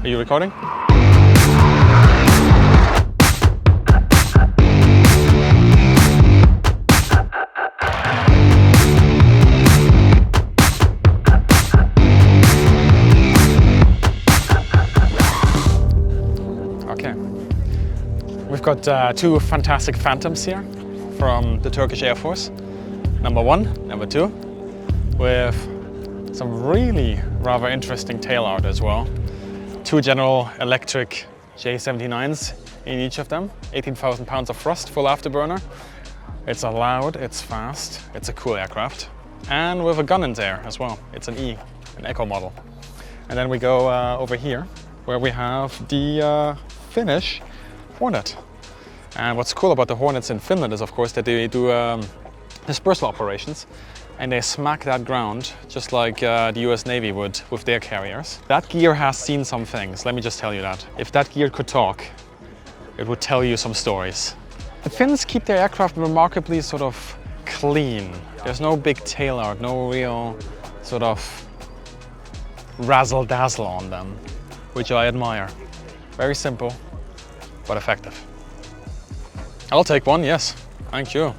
Are you recording? Okay. We've got two fantastic Phantoms here from the Turkish Air Force. Number 1, number 2, with some really rather interesting tail art as well. 2 General Electric J79s in each of them. 18,000 pounds of thrust, full afterburner. It's loud, it's fast, it's a cool aircraft. And with a gun in there as well. It's an E, an Echo model. And then we go over here, where we have the Finnish Hornet. And what's cool about the Hornets in Finland is, of course, that they do dispersal operations, and they smack that ground just like the US Navy would with their carriers. That gear has seen some things, let me just tell you that. If that gear could talk, it would tell you some stories. The Finns keep their aircraft remarkably sort of clean. There's no big tail art, no real sort of razzle-dazzle on them, which I admire. Very simple, but effective. I'll take one, yes, thank you.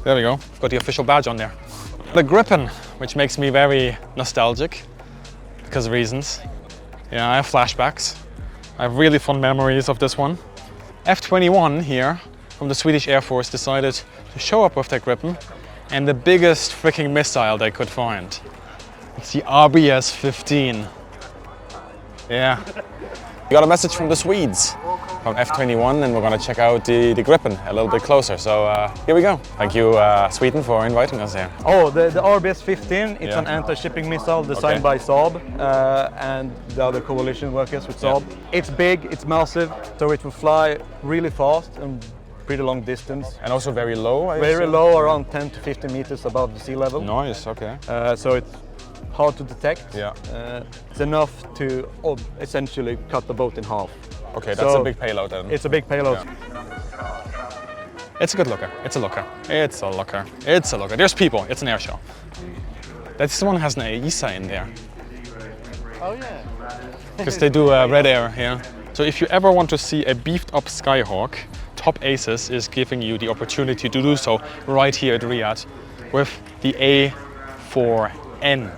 There we go, got the official badge on there. The Gripen, which makes me very nostalgic because of reasons. Yeah, I have flashbacks. I have really fond memories of this one. F-21 here from the Swedish Air Force decided to show up with their Gripen and the biggest freaking missile they could find. It's the RBS-15. Yeah. We got a message from the Swedes from F-21, and we're going to check out the Gripen a little bit closer. So here we go. Thank you, Sweden, for inviting us here. Oh, the RBS-15, it's an anti-shipping missile designed by STOvL and the other coalition workers with STOvL. Yeah. It's big, it's massive, so it will fly really fast and pretty long distance. And also very low, I Very assume? low, around 10 to 50 meters above the sea level. Nice, okay. So it's hard to detect. Yeah. It's enough to essentially cut the boat in half. Okay, that's a big payload then. It's a big payload. Yeah. It's a good looker. It's a looker. It's a looker. It's a looker. There's people. It's an air show. This one has an AESA in there. Oh yeah. Because they do red air here. So if you ever want to see a beefed up Skyhawk, Top Aces is giving you the opportunity to do so right here at RIAT with the A-4N.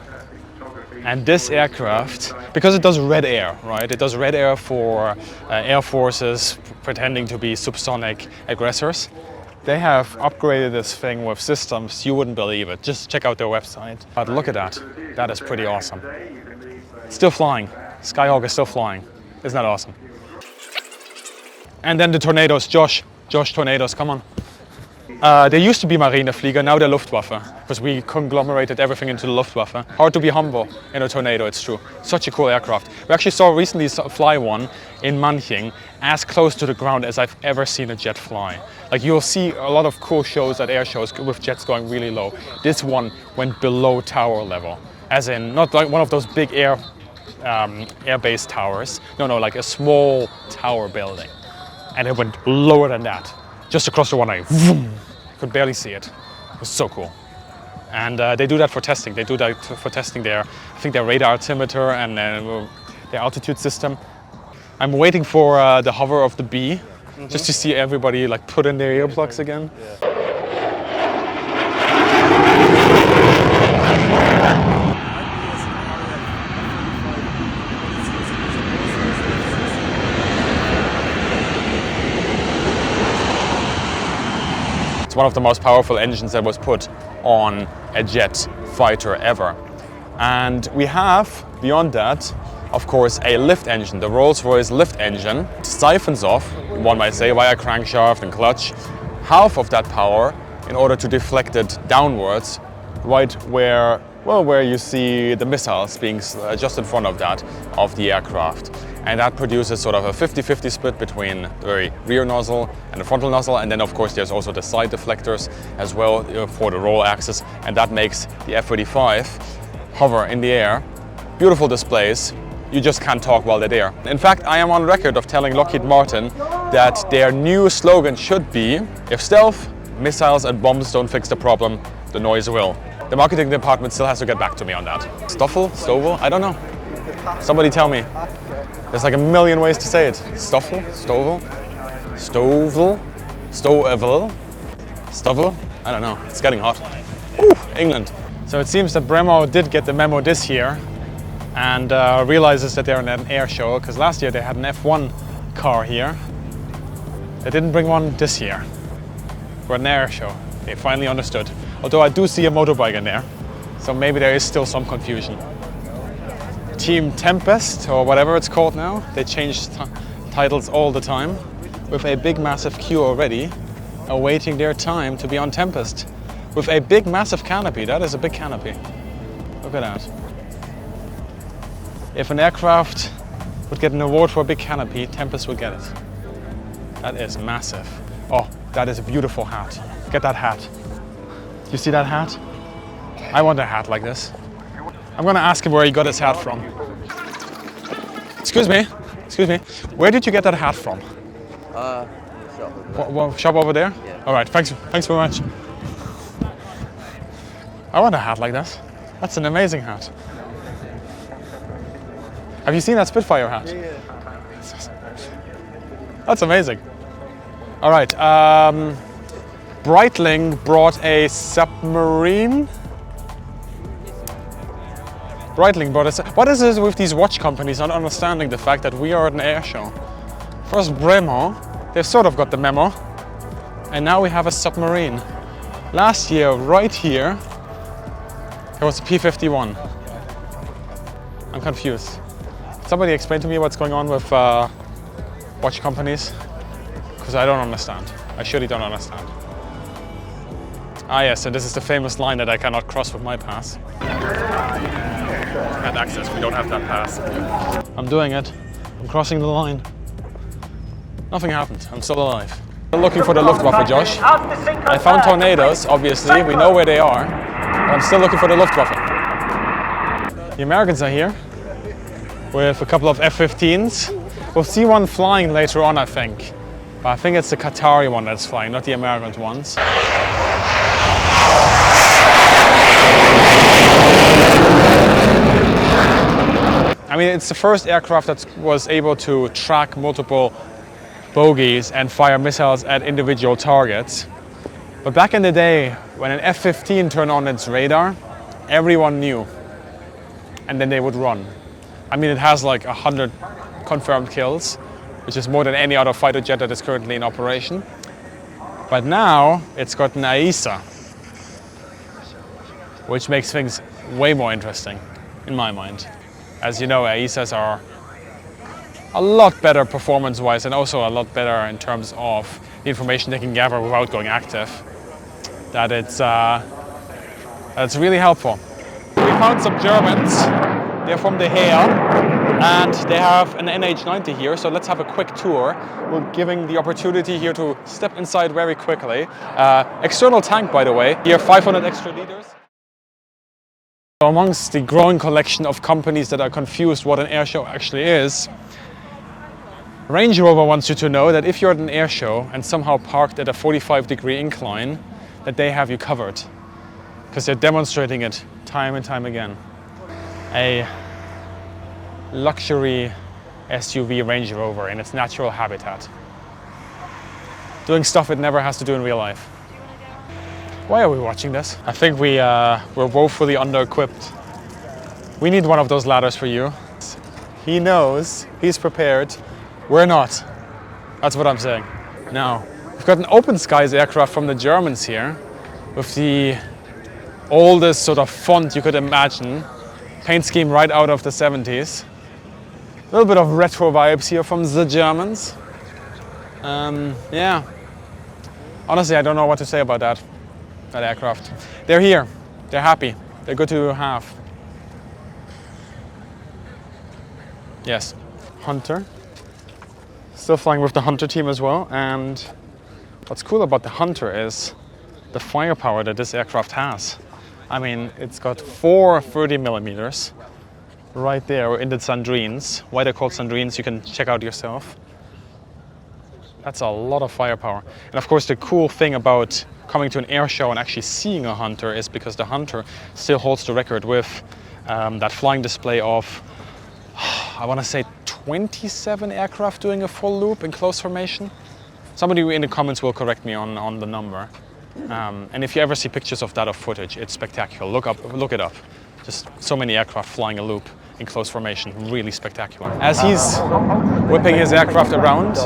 And this aircraft, because it does red air, right? It does red air for air forces pretending to be subsonic aggressors. They have upgraded this thing with systems, you wouldn't believe it. Just check out their website. But look at that. That is pretty awesome. Still flying. Skyhawk is still flying. Isn't that awesome? And then the Tornadoes. Josh Tornadoes, come on. They used to be Marineflieger, now they're Luftwaffe, because we conglomerated everything into the Luftwaffe. Hard to be humble in a Tornado, it's true. Such a cool aircraft. We actually saw recently fly one in Manching, as close to the ground as I've ever seen a jet fly. Like, you'll see a lot of cool shows at air shows with jets going really low. This one went below tower level, as in not like one of those big air-based towers. No, like a small tower building. And it went lower than that, just across the runway. Vroom. Could barely see it. It was so cool. And they do that for testing. They do that for testing their, I think, their radar altimeter and their altitude system. I'm waiting for the hover of the B, just to see everybody like put in their earplugs again. Yeah. One of the most powerful engines that was put on a jet fighter ever. And we have, beyond that, of course, a lift engine, the Rolls-Royce lift engine. It siphons off, one might say, via crankshaft and clutch, half of that power in order to deflect it downwards, right where you see the missiles being just in front of that, of the aircraft. And that produces sort of a 50-50 split between the rear nozzle and the frontal nozzle. And then, of course, there's also the side deflectors as well for the roll axis. And that makes the F-35 hover in the air. Beautiful displays. You just can't talk while they're there. In fact, I am on record of telling Lockheed Martin that their new slogan should be, if stealth, missiles and bombs don't fix the problem, the noise will. The marketing department still has to get back to me on that. STOvL? I don't know. Somebody tell me. There's like a million ways to say it. STOvL? STOvL? STOvL? STOvL? STOvL? I don't know. It's getting hot. Ooh, England. So it seems that Bremmo did get the memo this year and realizes that they're in an air show, because last year they had an F1 car here. They didn't bring one this year. We're an air show. They finally understood. Although I do see a motorbike in there, so maybe there is still some confusion. Team Tempest, or whatever it's called now, they change titles all the time, with a big massive queue already, awaiting their time to be on Tempest. With a big massive canopy. That is a big canopy. Look at that. If an aircraft would get an award for a big canopy, Tempest would get it. That is massive. Oh, that is a beautiful hat. Get that hat. You see that hat? I want a hat like this. I'm gonna ask him where he got his hat from. Excuse me, where did you get that hat from? Shop over there? Yeah. All right, thanks very much. I want a hat like this. That's an amazing hat. Have you seen that Spitfire hat? Yeah. That's amazing. All right, Breitling brought a submarine. Breitling brought a... What is it with these watch companies not understanding the fact that we are at an air show? First Bremmo, they've sort of got the memo, and now we have a submarine. Last year, right here, there was a P-51. I'm confused. Somebody explain to me what's going on with watch companies, because I don't understand. I surely don't understand. Ah yes, and this is the famous line that I cannot cross with my pass. Can't access, we don't have that pass. I'm doing it. I'm crossing the line. Nothing happened, I'm still alive. We're looking for the Luftwaffe, Josh. I found tornadoes, obviously, we know where they are, but I'm still looking for the Luftwaffe. The Americans are here with a couple of F-15s. We'll see one flying later on, I think. But I think it's the Qatari one that's flying, not the American ones. I mean, it's the first aircraft that was able to track multiple bogies and fire missiles at individual targets. But back in the day, when an F-15 turned on its radar, everyone knew. And then they would run. I mean, it has like 100 confirmed kills, which is more than any other fighter jet that is currently in operation. But now it's got an AESA, which makes things way more interesting, in my mind. As you know, AESAs are a lot better performance-wise and also a lot better in terms of the information they can gather without going active. That it's really helpful. We found some Germans. They're from the Harrier, and they have an NH90 here, so let's have a quick tour. We're giving the opportunity here to step inside very quickly. External tank, by the way, here 500 extra liters. Amongst the growing collection of companies that are confused what an airshow actually is, Range Rover wants you to know that if you're at an airshow and somehow parked at a 45-degree incline, that they have you covered, because they're demonstrating it time and time again. A luxury SUV Range Rover in its natural habitat, doing stuff it never has to do in real life. Why are we watching this? I think we're woefully under-equipped. We need one of those ladders for you. He knows, he's prepared. We're not. That's what I'm saying. Now, we've got an open skies aircraft from the Germans here, with the oldest sort of font you could imagine. Paint scheme right out of the 70s. A little bit of retro vibes here from the Germans. Yeah. Honestly, I don't know what to say about that aircraft. They're here. They're happy. They're good to have. Yes. Hunter. Still flying with the Hunter team as well. And what's cool about the Hunter is the firepower that this aircraft has. I mean, it's got 4 30mm right there in the Sandrines. Why they're called Sandrines, you can check out yourself. That's a lot of firepower. And of course, the cool thing about coming to an air show and actually seeing a Hunter is because the Hunter still holds the record with that flying display of I want to say 27 aircraft doing a full loop in close formation. Somebody in the comments will correct me on the number. And if you ever see pictures of that or footage, it's spectacular. Look it up. Just so many aircraft flying a loop in close formation, really spectacular. As he's whipping his aircraft around,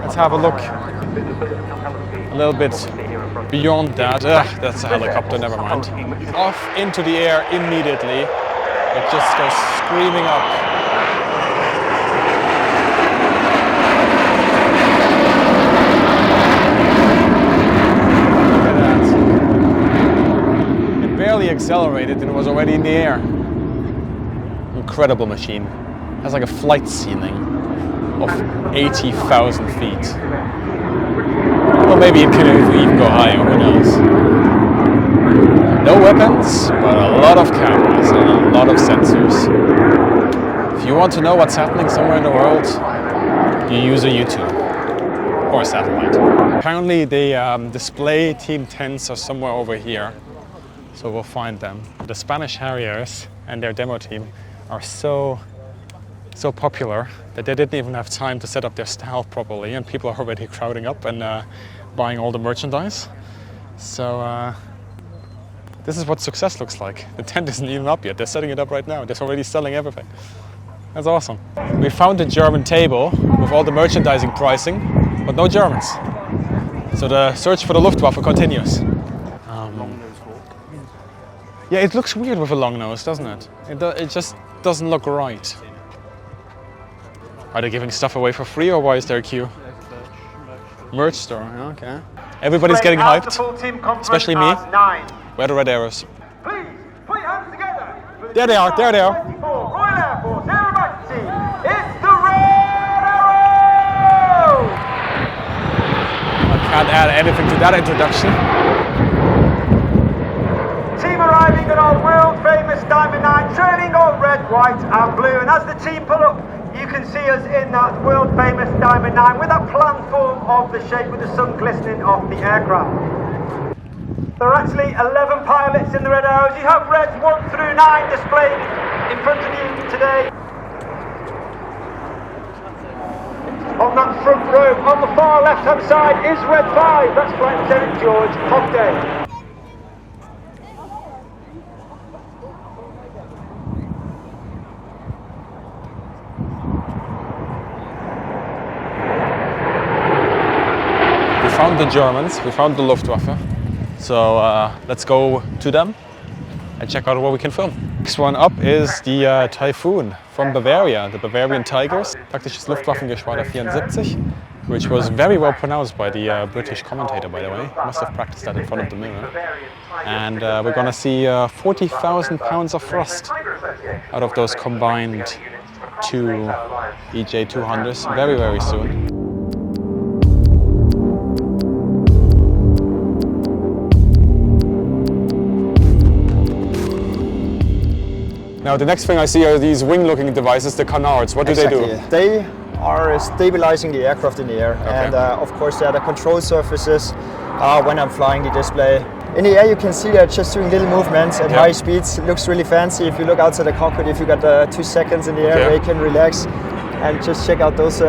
let's have a look a little bit beyond that. That's a helicopter, never mind. Off into the air immediately. It just goes screaming up. Accelerated and it was already in the air. Incredible machine. Has like a flight ceiling of 80,000 feet. Well, maybe it can even go higher, who knows. No weapons, but a lot of cameras and a lot of sensors. If you want to know what's happening somewhere in the world, you use a YouTube or a satellite. Apparently the display team tents are somewhere over here. So we'll find them. The Spanish Harriers and their demo team are so popular that they didn't even have time to set up their stall properly, and people are already crowding up and buying all the merchandise. So this is what success looks like. The tent isn't even up yet. They're setting it up right now. They're already selling everything. That's awesome. We found a German table with all the merchandising pricing, but no Germans. So the search for the Luftwaffe continues. Yeah, it looks weird with a long nose, doesn't it? It just doesn't look right. Are they giving stuff away for free, or why is there a queue? Merch store, okay. Everybody's getting hyped, especially me. Where are the red arrows? Please, put your hands together. There they are, there they are. Royal Air Force, Air Majesty, it's the Red Arrow! I can't add anything to that introduction. Team arriving at our world famous Diamond 9, trailing on red, white and blue. And as the team pull up, you can see us in that world famous Diamond 9 with that planform of the shape with the sun glistening off the aircraft. There are actually 11 pilots in the Red Arrows. You have reds 1 through 9 displayed in front of you today. On that front row, on the far left hand side is Red 5. That's Flight Lieutenant George Hofday. We found the Germans, we found the Luftwaffe. So let's go to them and check out what we can film. Next one up is the Typhoon from Bavaria, the Bavarian Tigers. Taktisches Luftwaffengeschwader 74, which was very well pronounced by the British commentator, by the way. Must have practiced that in front of the mirror. And we're gonna see 40,000 pounds of thrust out of those combined two EJ200s very, very soon. Now the next thing I see are these wing-looking devices, the canards. What do they do? They are stabilizing the aircraft in the air, okay. And of course they are the control surfaces when I'm flying the display. In the air you can see they're just doing little movements at high speeds. It looks really fancy. If you look outside the cockpit, if you got 2 seconds in the air, they can relax and just check out those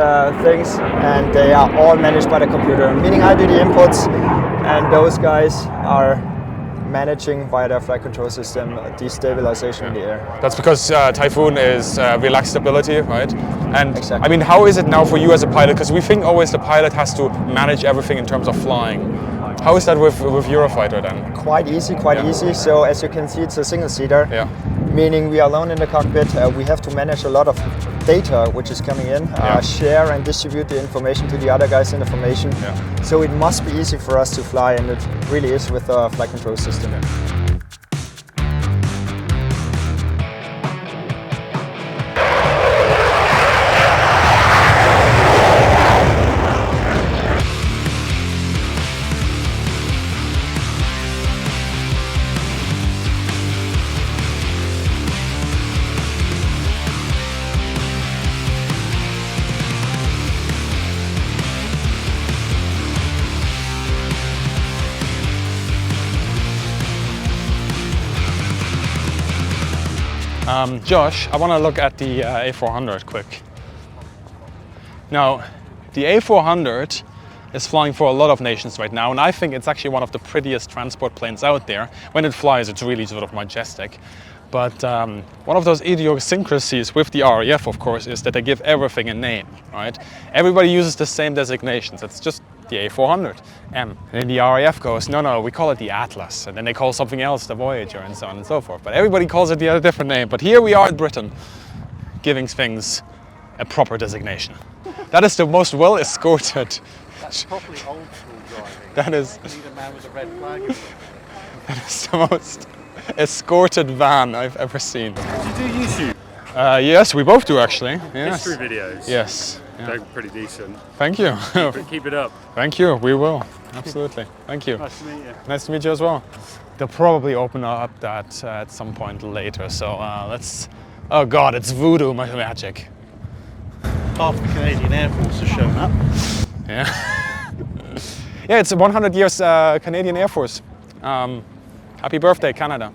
things. And they are all managed by the computer, meaning I do the inputs and those guys are managing via their flight control system destabilization in the air. That's because Typhoon is relaxed stability, right? And exactly. I mean, how is it now for you as a pilot? Because we think always the pilot has to manage everything in terms of flying. How is that with Eurofighter then? Quite easy, easy. So as you can see, it's a single-seater, meaning we are alone in the cockpit. We have to manage a lot of data which is coming in, share and distribute the information to the other guys in the formation. So it must be easy for us to fly, and it really is with a flight control system. Josh, I want to look at the A400 quick. Now, the A400 is flying for a lot of nations right now, and I think it's actually one of the prettiest transport planes out there. When it flies, it's really sort of majestic. But one of those idiosyncrasies with the RAF, of course, is that they give everything a name, right? Everybody uses the same designations. It's just the A400. And then the RAF goes, no, we call it the Atlas. And then they call something else the Voyager, and so on and so forth. But everybody calls it a different name. But here we are in Britain, giving things a proper designation. That is the most well escorted. That's properly old school driving. That is. You need a man with a red flag. That is the most escorted van I've ever seen. Do you do YouTube? Yes, we both do actually. Yes. History videos? Yes. Yeah. They're pretty decent. Thank you. Keep it up. Thank you, we will. Absolutely. Thank you. Nice to meet you. Nice to meet you as well. They'll probably open up that at some point later, so let's... Oh God, it's voodoo magic. Half the Canadian Air Force has shown up. Yeah. Yeah, it's 100 years Canadian Air Force. Happy birthday, Canada.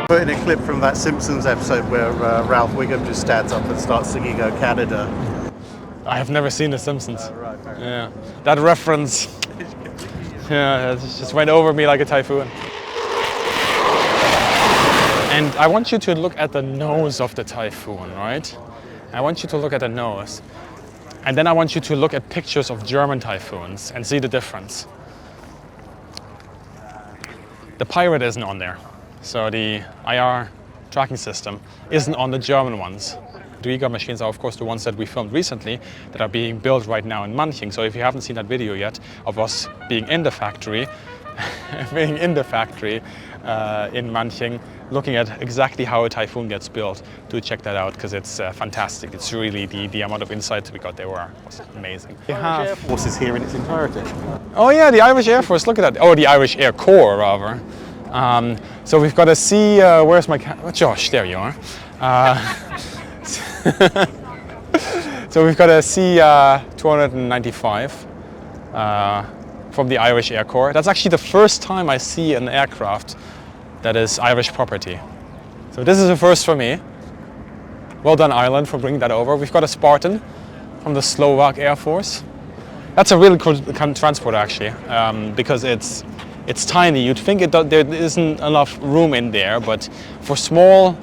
Put in a clip from that Simpsons episode where Ralph Wiggum just stands up and starts singing "Oh Canada." I have never seen The Simpsons. Right, fair enough. Yeah, that reference. Yeah, it just went over me like a typhoon. And I want you to look at the nose of the Typhoon, right? I want you to look at the nose. And then I want you to look at pictures of German Typhoons and see the difference. The Pirate isn't on there. So the IR tracking system isn't on the German ones. The Riga machines are of course the ones that we filmed recently that are being built right now in Manching. So if you haven't seen that video yet of us being in the factory, in Manching, looking at exactly how a Typhoon gets built, do check that out because it's fantastic. It's really the amount of insights we got there was amazing. Irish Air Force is here in its entirety. Oh yeah, the Irish Air Force, look at that. Oh, the Irish Air Corps rather. So we've got a C, where's my Josh, there you are. So we've got a C-295 from the Irish Air Corps. That's actually the first time I see an aircraft that is Irish property. So this is a first for me. Well done, Ireland, for bringing that over. We've got a Spartan from the Slovak Air Force. That's a really cool transport actually, because it's tiny. You'd think there isn't enough room in there, but for small,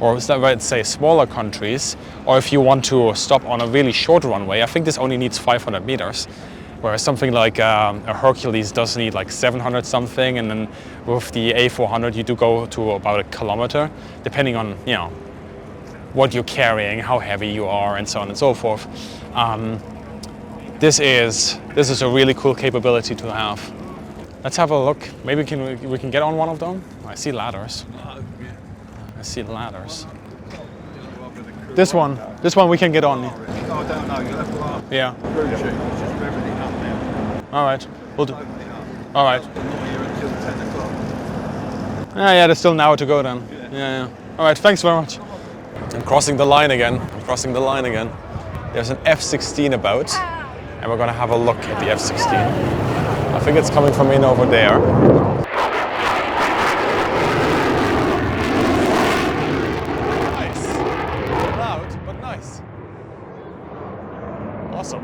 or let's say smaller countries, or if you want to stop on a really short runway, I think this only needs 500 meters. Whereas something like a Hercules does need like 700 something, and then with the A400 you do go to about 1 kilometer, depending on what you're carrying, how heavy you are, and so on and so forth. This is a really cool capability to have. Let's have a look. Maybe we can get on one of them. I see ladders. I see ladders. This one we can get on. Oh, I don't know. You'll have to ask. Yeah. Everything up now. All right. We'll do. All right. Not here until 10 o'clock. Yeah, there's still an hour to go then. Yeah. All right. Thanks very much. I'm crossing the line again. There's an F-16 about, and we're gonna have a look at the F-16. I think it's coming from in over there. Nice. Loud, but nice. Awesome.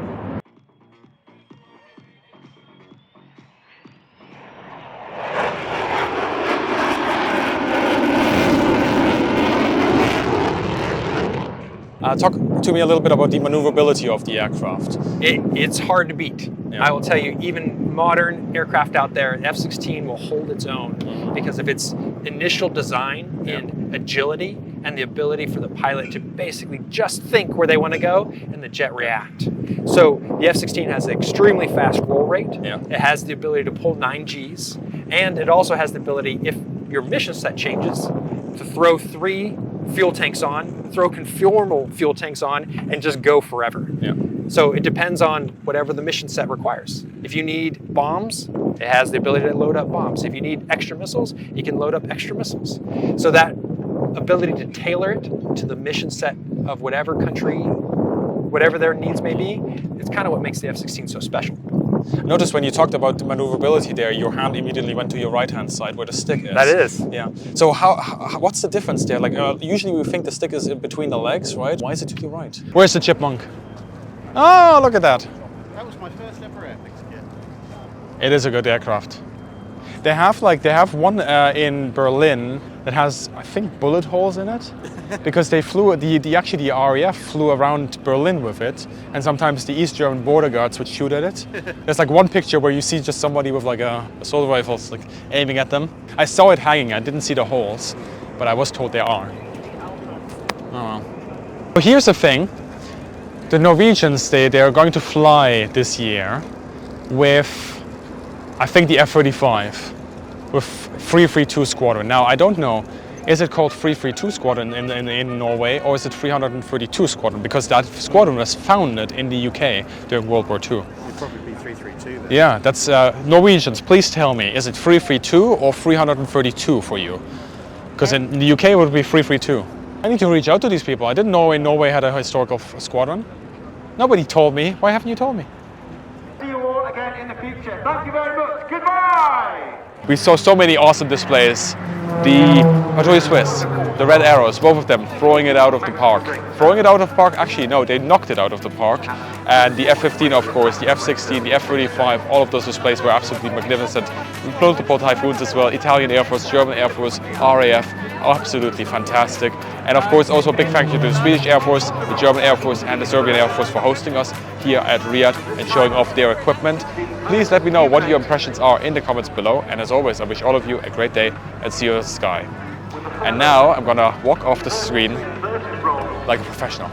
Talk to me a little bit about the maneuverability of the aircraft. It's hard to beat. Yeah. I will tell you, even modern aircraft out there, an F-16 will hold its own because of its initial design and agility and the ability for the pilot to basically just think where they want to go and the jet react. So the F-16 has an extremely fast roll rate. Yeah. It has the ability to pull 9 Gs, and it also has the ability, if your mission set changes, to throw 3 fuel tanks on, throw conformal fuel tanks on, and just go forever. Yeah. So it depends on whatever the mission set requires. If you need bombs, it has the ability to load up bombs. If you need extra missiles, you can load up extra missiles. So that ability to tailor it to the mission set of whatever country, whatever their needs may be, it's kind of what makes the F-16 so special. Notice when you talked about the maneuverability there, your hand immediately went to your right-hand side where the stick is. That is. Yeah. So what's the difference there? Like usually we think the stick is in between the legs, right? Why is it to your right? Where's the Chipmunk? Oh, look at that. That was my first ever Airfix kit. It is a good aircraft. They have one in Berlin that has, I think, bullet holes in it, because they flew the RAF flew around Berlin with it, and sometimes the East German border guards would shoot at it. There's like one picture where you see just somebody with like a assault rifle like aiming at them. I saw it hanging. I didn't see the holes, but I was told there are. Oh well. So here's the thing. The Norwegians, they are going to fly this year with, I think, the F-35 with 332 Squadron. Now, I don't know, is it called 332 Squadron in Norway, or is it 332 Squadron? Because that squadron was founded in the UK during World War II. It'd probably be 332 then. Yeah, that's Norwegians. Please tell me, is it 332 or 332 for you? Because in the UK it would be 332. I need to reach out to these people. I didn't know Norway had a historical squadron. Nobody told me. Why haven't you told me? See you all again in the future. Thank you very much. Goodbye. We saw so many awesome displays. The Patrouille Swiss, the red arrows, both of them throwing it out of the park. Throwing it out of the park? Actually, no, they knocked it out of the park. And the F-15, of course, the F-16, the F-35, all of those displays were absolutely magnificent. Multiple Typhoons as well, Italian Air Force, German Air Force, RAF, absolutely fantastic. And of course, also a big thank you to the Swedish Air Force, the German Air Force, and the Serbian Air Force for hosting us here at RIAT and showing off their equipment. Please let me know what your impressions are in the comments below. And as always, I wish all of you a great day and see you in the sky. And now I'm gonna walk off the screen like a professional.